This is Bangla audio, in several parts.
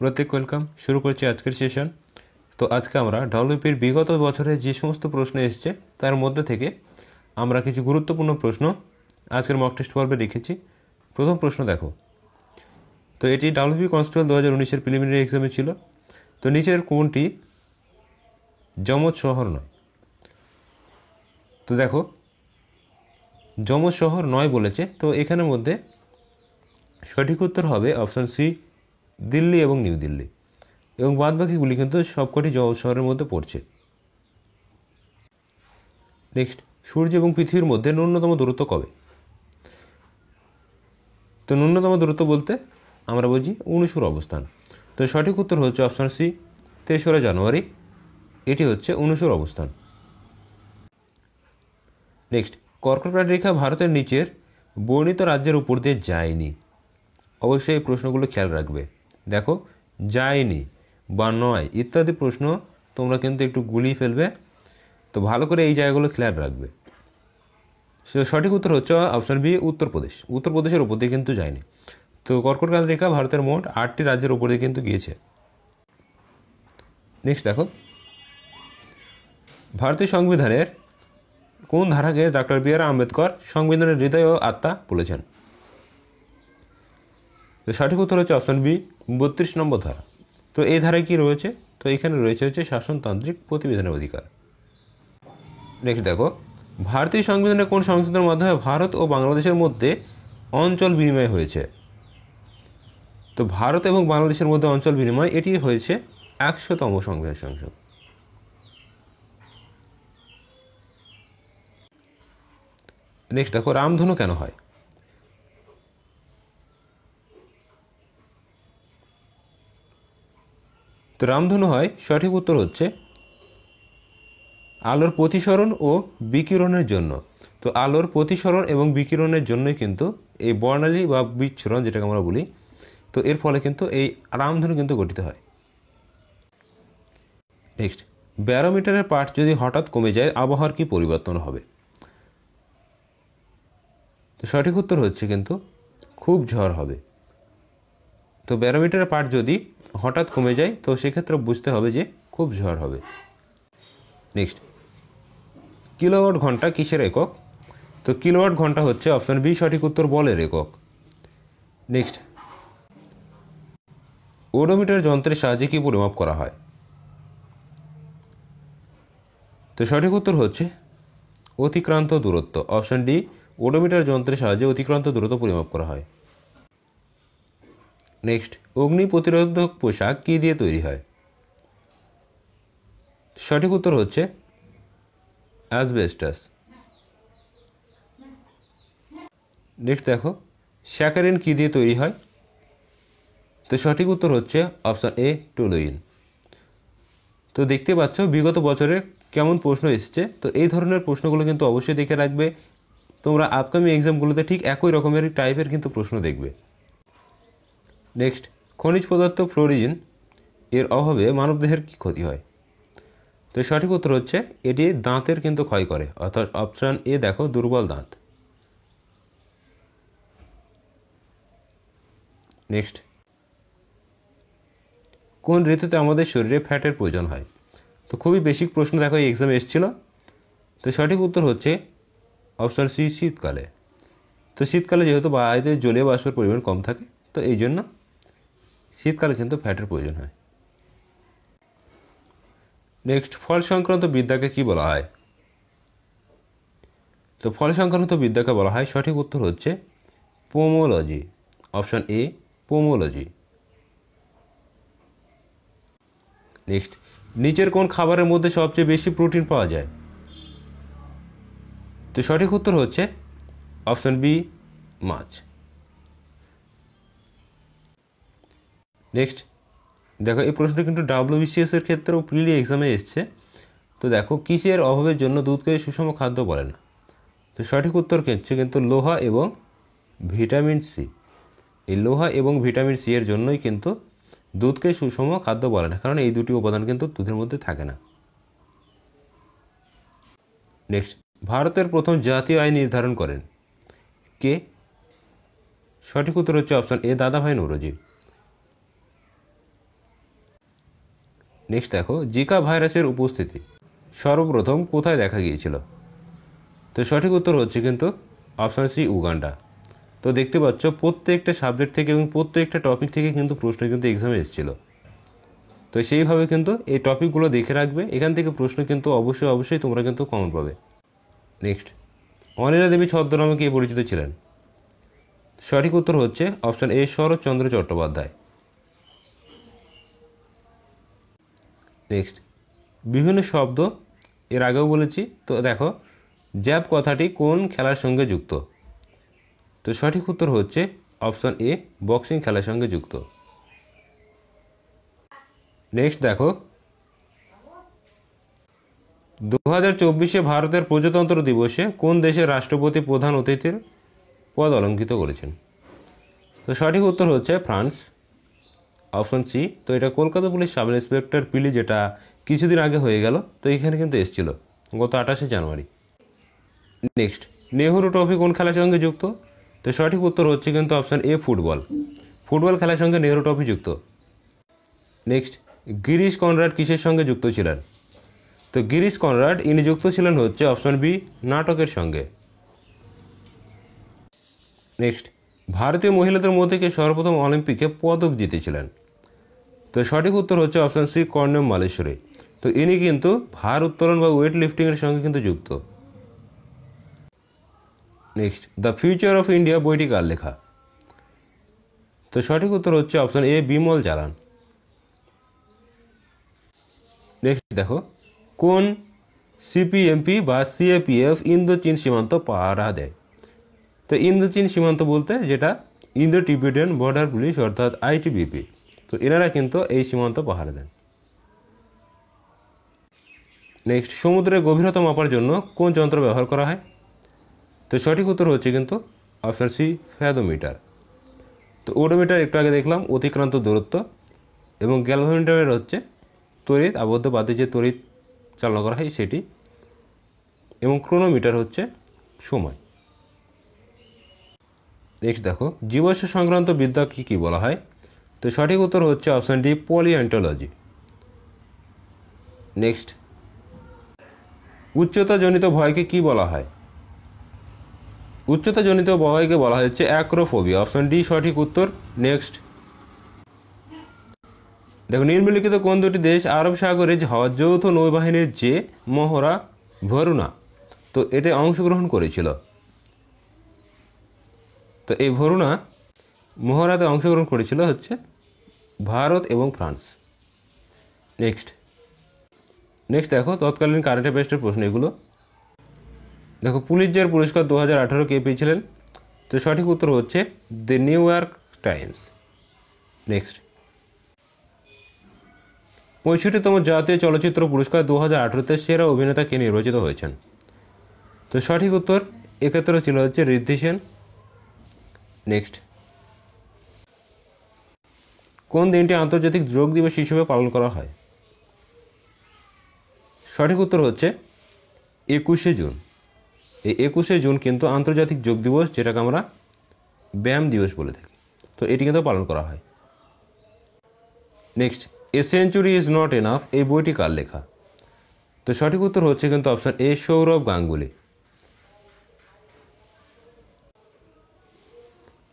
প্রত্যেক ওয়েলকাম। শুরু করছি আজকের সেশন। তো আজকে আমরা ডব্লিউপির বিগত বছরে যে সমস্ত প্রশ্ন এসছে তার মধ্যে থেকে আমরা কিছু গুরুত্বপূর্ণ প্রশ্ন আজকের মক টেস্ট পর্বে লিখেছি। প্রথম প্রশ্ন দেখো, তো এটি ডব্লিউপি কনস্টেবল 2019-এর প্রিলিমিনারি এক্সামে ছিল। তো নিচের কোনটি যমজ শহর নয়? তো দেখো, যমজ শহর নয় বলেছে, তো এখানের মধ্যে সঠিক উত্তর হবে অপশান সি, দিল্লি এবং নিউ দিল্লি, এবং বাদবাকিগুলি কিন্তু সবকটি যমজ শহরের মধ্যে পড়ছে। নেক্সট, সূর্য এবং পৃথিবীর মধ্যে ন্যূনতম দূরত্ব কবে? তো ন্যূনতম দূরত্ব বলতে আমরা বুঝি অনুসুর অবস্থান। তো সঠিক উত্তর হচ্ছে অপশান সি, 3রা জানুয়ারি। এটি হচ্ছে অনুসুর অবস্থান। নেক্সট, কর্কটক্রান্তি রেখা ভারতের নিচের বর্ণিত রাজ্যের উপর দিয়ে যায়নি। অবশ্যই এই প্রশ্নগুলো খেয়াল রাখবে। দেখো, যায়নি বা নয় ইত্যাদি প্রশ্ন তোমরা কিন্তু একটু গুলিয়ে ফেলবে, তো ভালো করে এই জায়গাগুলো খেয়াল রাখবে। সঠিক উত্তর হচ্ছে অপশান বি, উত্তরপ্রদেশ। উত্তরপ্রদেশের উপর দিয়ে কিন্তু যায়নি। তো কর্কটক্রান্তি রেখা ভারতের মোট 8টি রাজ্যের উপর দিয়ে কিন্তু গিয়েছে। নেক্সট দেখো, ভারতীয় সংবিধানের কোন ধারাকে ডক্টর বি আর আম্বেদকর সংবিধানের হৃদয় ও আত্মা বলেছেন? তো সঠিক উত্তর হচ্ছে অপশান বি, 32 নম্বর ধারা। তো এই ধারায় কি রয়েছে? তো এখানে রয়েছে হচ্ছে শাসনতান্ত্রিক প্রতিবিধানের অধিকার। নেক্সট দেখো, ভারতীয় সংবিধানের কোন সংশোধনের মাধ্যমে ভারত ও বাংলাদেশের মধ্যে অঞ্চল বিনিময় হয়েছে? তো ভারত এবং বাংলাদেশের মধ্যে অঞ্চল বিনিময় এটি হয়েছে 100তম সংবিধান সংশোধন। নেক্সট দেখো, রামধনু কেন হয়? তো রামধনু হয়, সঠিক উত্তর হচ্ছে আলোর প্রতিসরণ ও বিকিরণের জন্য। তো আলোর প্রতিসরণ এবং বিকিরণের জন্যই কিন্তু এই বর্ণালী বা বিচ্ছুরণ যেটাকে আমরা বলি, তো এর ফলে কিন্তু এই রামধনু কিন্তু গঠিত হয়। নেক্সট, ব্যারোমিটারের পাঠ যদি হঠাৎ কমে যায় আবহাওয়ার কি পরিবর্তন হবে? তো সঠিক উত্তর হচ্ছে কিন্তু খুব ঝড় হবে। তো ব্যারোমিটারের পাঠ যদি হঠাৎ কমে যায় তো সেক্ষেত্রে বুঝতে হবে যে খুব ঝড় হবে। নেক্সট, কিলোওয়াট ঘন্টা কিসের একক? তো কিলোওয়াট ঘন্টা হচ্ছে অপশান বি, সঠিক উত্তর বলের একক। নেক্সট, ওডোমিটার যন্ত্রের সাহায্যে কি পরিমাপ করা হয়? তো সঠিক উত্তর হচ্ছে অতিক্রান্ত দূরত্ব। অপশান ডি, ওডোমিটার যন্ত্রের সাহায্যে অতিক্রান্ত দূরত্ব পরিমাপ করা হয়। নেক্সট, অগ্নি প্রতিরোধক পোশাক কি দিয়ে তৈরি হয়? সঠিক উত্তর হচ্ছে অ্যাসবেস্টাস। নেক্সট দেখো, স্যাকারিন কি দিয়ে তৈরি হয়? তো সঠিক উত্তর হচ্ছে অপশান এ, টুলুইন। তো দেখতে পাচ্ছ বিগত বছরে কেমন প্রশ্ন এসেছে। তো এই ধরনের প্রশ্নগুলো কিন্তু অবশ্যই দেখে রাখবে। তোমরা আপকামিং এক্সামগুলোতে ঠিক একই রকমের টাইপের কিন্তু প্রশ্ন দেখবে। নেক্সট, খনিজ পদার্থ ফ্লোরিন এর অভাবে মানবদেহের কী ক্ষতি হয়? তো সঠিক উত্তর হচ্ছে এটি দাঁতের কিন্তু ক্ষয় করে, অর্থাৎ অপশান এ দেখো, দুর্বল দাঁত। নেক্সট, কোন ঋতুতে আমাদের শরীরে ফ্যাটের প্রয়োজন হয়? তো খুবই বেসিক প্রশ্ন দেখো, এই এক্সামে এসেছিল। তো সঠিক উত্তর হচ্ছে অপশান সি, শীতকালে। তো শীতকালে যেহেতু বায়ুতে জলীয় বাষ্পের পরিমাণ কম থাকে, তো এই জন্য শীতকালে কিন্তু ফ্যাটের প্রয়োজন হয়। নেক্সট, ফল সংক্রান্ত বিদ্যাকে কি বলা হয়? তো ফল সংক্রান্ত বিদ্যাকে বলা হয়, সঠিক উত্তর হচ্ছে pomology. Option A, pomology. Next, নিচের কোন খাবারের মধ্যে সবচেয়ে বেশি প্রোটিন পাওয়া যায়? তো সঠিক উত্তর হচ্ছে অপশান বি, মাছ। নেক্সট দেখো, এই প্রশ্নটা কিন্তু WBCS এর ক্ষেত্রেও প্রিলি এক্সামে এসছে। তো দেখো, কিসের অভাবের জন্য দুধকে সুষম খাদ্য বলে না? তো সঠিক উত্তর হচ্ছে কিন্তু লোহা এবং ভিটামিন সি। এই লোহা এবং ভিটামিন সি এর জন্যই কিন্তু দুধকে সুষম খাদ্য বলে না, কারণ এই দুটি উপাদান কিন্তু দুধের মধ্যে থাকে না। নেক্সট, ভারতের প্রথম জাতীয় আইন নির্ধারণ করেন কে? সঠিক উত্তর হচ্ছে অপশান এ, দাদাভাই নৌরোজি। নেক্সট দেখো, জিকা ভাইরাসের উপস্থিতি সর্বপ্রথম কোথায় দেখা গিয়েছিল? তো সঠিক উত্তর হচ্ছে কিন্তু অপশান সি, উগান্ডা। তো দেখতে পাচ্ছ প্রত্যেকটা সাবজেক্ট থেকে এবং প্রত্যেকটা টপিক থেকে কিন্তু প্রশ্ন কিন্তু এক্সামে এসেছিল। তো সেইভাবে কিন্তু এই টপিকগুলো দেখে রাখবে, এখান থেকে প্রশ্ন কিন্তু অবশ্যই অবশ্যই তোমরা কিন্তু কমন পাবে। নেক্সট, অনিলা দেবী ছদ্মনামে কে পরিচিত ছিলেন? সঠিক উত্তর হচ্ছে option A, Saratchandra Chattopadhyay. Next, বিভিন্ন শব্দ এর আগেও বলেছি, তো দেখো জ্যাব কথাটি কোন খেলার সঙ্গে যুক্ত? তো সঠিক উত্তর হচ্ছে অপশান এ, বক্সিং খেলার সঙ্গে যুক্ত। নেক্সট দেখো, 2024 ভারতের প্রজাতন্ত্র দিবসে কোন দেশের রাষ্ট্রপতি প্রধান অতিথির পদ অলঙ্কৃত করেছেন? তো সঠিক উত্তর হচ্ছে ফ্রান্স, অপশন সি। তো এটা কলকাতা পুলিশ সাব ইন্সপেক্টর পিলি, যেটা কিছুদিন আগে হয়ে গেল, তো এখানে কিন্তু এসেছিল গত 28শে জানুয়ারি। নেক্সট, নেহরু ট্রফি কোন খেলার সঙ্গে যুক্ত? তো সঠিক উত্তর হচ্ছে কিন্তু অপশান এ, ফুটবল। ফুটবল খেলার সঙ্গে নেহরু ট্রফি যুক্ত। নেক্সট, গিরিশ কনরাড কিসের সঙ্গে যুক্ত ছিলেন? তো গিরিশ কনরাড ইনি যুক্ত ছিলেন হচ্ছে অপশন বি, নাটকের সঙ্গে। নেক্সট, ভারতীয় মহিলাদের মধ্যে কে সর্বপ্রথম অলিম্পিকে পদক জিতেছিলেন? তো সঠিক উত্তর হচ্ছে অপশন সি, কর্ণম মালেশ্বরী। তো ইনি কিন্তু ভার উত্তোলন বা ওয়েট লিফটিংয়ের সঙ্গে কিন্তু যুক্ত। Next, the future of India বইটি কার লেখা? তো সঠিক উত্তর হচ্ছে option A, Bimal Jalan. Next দেখো, কোন সিপিএমপি বা সিএপিএফ ইন্দো চীন সীমান্ত পাহারা দেয়? তো ইন্দো চীন সীমান্ত বলতে যেটা ইন্দো টিবেটান বর্ডার পুলিশ অর্থাৎ আইটিবিপি, তো এনারা কিন্তু এই সীমান্ত পাহারা দেন। নেক্সট, সমুদ্রের গভীরতা মাপার জন্য কোন যন্ত্র ব্যবহার করা হয়? তো সঠিক উত্তর হচ্ছে কিন্তু অপশন সি, ফ্যাথোমিটার। তো ওডোমিটার একটু আগে দেখলাম অতিক্রান্ত দূরত্ব, এবং গ্যালভানোমিটারের হচ্ছে তড়িৎ আবদ্ধ বাদে যে তড়িৎ চালনা করা হয় সেটি, এবং ক্রোনোমিটার হচ্ছে সময়। নেক্সট দেখো, জীবাশ্ম সংক্রান্ত বিদ্যা কি কি বলা হয়? তো সঠিক উত্তর হচ্ছে অপশন ডি, পলিঅন্টোলজি। নেক্সট, উচ্চতাজনিত ভয়কে কি বলা হয়? উচ্চতাজনিত ভয়কে বলা হচ্ছে অ্যাক্রোফোবিয়া, অপশন ডি সঠিক উত্তর। নেক্সট দেখো, নিম্নলিখিত কোন দুটি দেশ আরব সাগরে হওয়া যৌথ নৌবাহিনীর যে মহড়া ভরুনা, তো এতে অংশগ্রহণ করেছিল? তো এই ভরুনা মহড়াতে অংশগ্রহণ করেছিল হচ্ছে ভারত এবং ফ্রান্স। নেক্সট দেখো, তৎকালীন কারেন্ট অ্যাফেয়ার্সের প্রশ্ন এগুলো। দেখো, পুলিৎজার পুরস্কার 2018 কে পেয়েছিলেন? তো সঠিক উত্তর হচ্ছে the New York Times. Next, 65তম জাতীয় চলচ্চিত্র পুরস্কার 2018-তে সেরা অভিনেতা কে নির্বাচিত হয়েছেন? তো সঠিক উত্তর এক্ষেত্রে ছিল হচ্ছে ঋদ্ধি সেন। নেক্সট, কোন দিনটি আন্তর্জাতিক যোগ দিবস হিসেবে পালন করা হয়? সঠিক উত্তর হচ্ছে 21শে জুন। এই 21শে জুন কিন্তু আন্তর্জাতিক যোগ দিবস, যেটাকে আমরা ব্যায়াম দিবস বলে থাকি, তো এটি কিন্তু পালন করা হয়। Next, a century is not enough এই বইটি কার লেখা? তো সঠিক উত্তর হচ্ছে কিন্তু option A, Sourav Ganguly.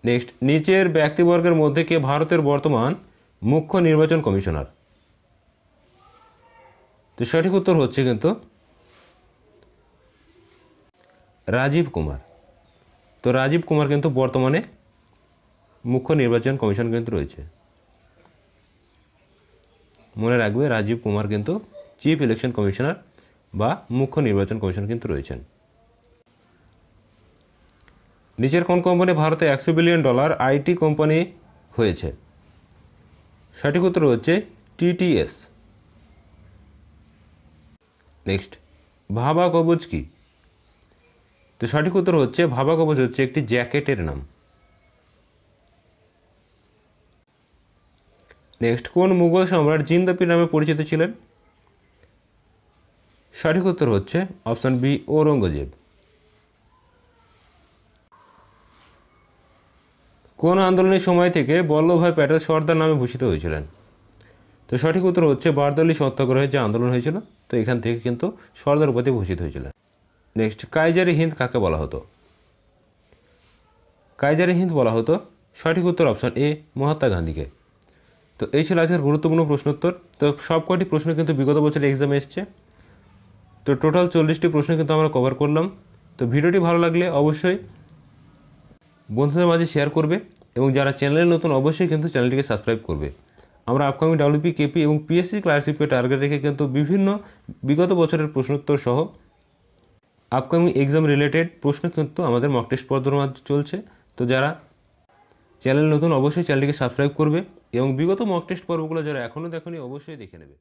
Next, নিচের ব্যক্তিবর্গের মধ্যে কে ভারতের বর্তমান মুখ্য নির্বাচন কমিশনার? তো সঠিক উত্তর হচ্ছে কিন্তু রাজীব কুমার। তো রাজীব কুমার কিন্তু বর্তমানে মুখ্য নির্বাচন কমিশন কিন্তু রয়েছে, মনে রাখবে রাজীব কুমার কিন্তু চিফ ইলেকশন কমিশনার বা মুখ্য নির্বাচন কমিশন কিন্তু রয়েছেন। নিচের কোন কোম্পানি ভারতে $100 বিলিয়ন আইটি কোম্পানি হয়েছে? সঠিক উত্তর হচ্ছে টিটিএস। নেক্সট, ভাবা কবচ কি? তো সঠিক উত্তর হচ্ছে ভাবা কবচ হচ্ছে একটি জ্যাকেটের নাম। নেক্সট, কোন মুঘল সম্রাট জিন্দাপি নামে পরিচিত ছিলেন? সঠিক উত্তর হচ্ছে অপশন বি, ঔরঙ্গজেব। কোন আন্দোলনের সময় থেকে বল্লভভাই প্যাটেল সর্দার নামে ভূষিত হয়েছিলেন? তো তো সঠিক উত্তর হচ্ছে বারদৌলি সত্যাগ্রহের যে আন্দোলন হয়েছিল, তো এখান থেকে কিন্তু সর্দার উপাধি ভূষিত হয়েছিল। নেক্সট, কাইজারি হিন্দ কাকে বলা হতো? কাইজারি হিন্দ বলা হতো, সঠিক উত্তর অপশন এ, মহাত্মা গান্ধীকে। তো এই ছিল আজকের গুরুত্বপূর্ণ প্রশ্নোত্তর। তো সব কটি প্রশ্ন কিন্তু বিগত বছরের এক্সামে এসছে। তো টোটাল 40টি প্রশ্ন কিন্তু আমরা কভার করলাম। তো ভিডিওটি ভালো লাগলে অবশ্যই বন্ধুদের মাঝে শেয়ার করবে এবং যারা চ্যানেলে নতুন অবশ্যই কিন্তু চ্যানেলটিকে সাবস্ক্রাইব করবে। আমরা আপকামিং ডাব্লিউপি, কেপি এবং পিএসসি ক্লার্কশিপকে টার্গেট রেখে কিন্তু বিভিন্ন বিগত বছরের প্রশ্নোত্তর সহ আপকামিং এক্সাম রিলেটেড প্রশ্ন কিন্তু আমাদের মক টেস্ট পর্বের মাধ্যমে চলছে। তো যারা চ্যানেল নতুন অবশ্যই চ্যানেলটিকে সাবস্ক্রাইব করবে এবং বিগত মক টেস্ট পর্বগুলো যারা এখনও দেখোনি অবশ্যই দেখে নেবে।